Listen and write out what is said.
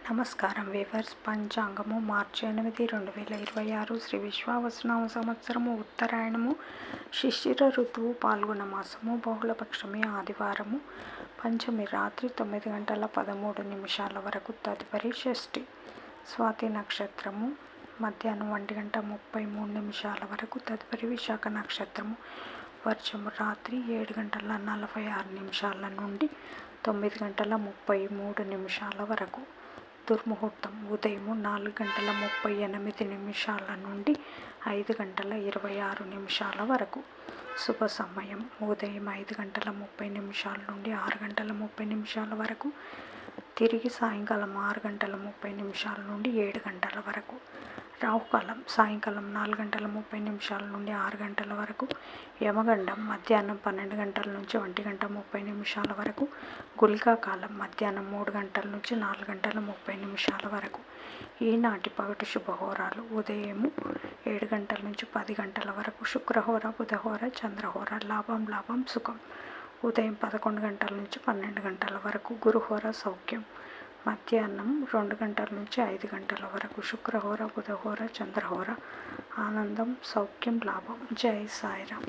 నమస్కారం వీవర్స్. పంచాంగము మార్చి 8, 2026 శ్రీ విశ్వావసునామ సంవత్సరము ఉత్తరాయణము శిశిర ఋతువు పాల్గొన మాసము బహుళపక్షమి ఆదివారము పంచమి రాత్రి 9:13 వరకు తదుపరి షష్ఠి. స్వాతి నక్షత్రము మధ్యాహ్నం 1:33 వరకు తదుపరి విశాఖ నక్షత్రము. వర్షము రాత్రి 7:46 నుండి 9:33 వరకు. దుర్ముహూర్తం ఉదయం 4:38 నుండి 5:26 వరకు. శుభ సమయం ఉదయం 5:30 నుండి 6:30 వరకు. తిరిగి సాయంకాలం 6:30 నుండి 7 వరకు. రాహుకాలం సాయంకాలం 4:30 నుండి 6 వరకు. యమగండం మధ్యాహ్నం 12 నుంచి 1:30 వరకు. గుళికా కాలం మధ్యాహ్నం 3 నుంచి 4:30 వరకు. ఈనాటి పగటి శుభహోరాలు ఉదయం 7 నుంచి 10 వరకు. శుక్రహోర, బుధహోర, చంద్రహోర. లాభం సుఖం ఉదయం 11 నుంచి 12 వరకు. గురుహోర సౌఖ్యం మధ్యాహ్నం 2 నుంచి 5 వరకు. శుక్రహోర, బుధహోర, చంద్రహోర. ఆనందం, సౌఖ్యం, లాభం. జై సాయిరామ్.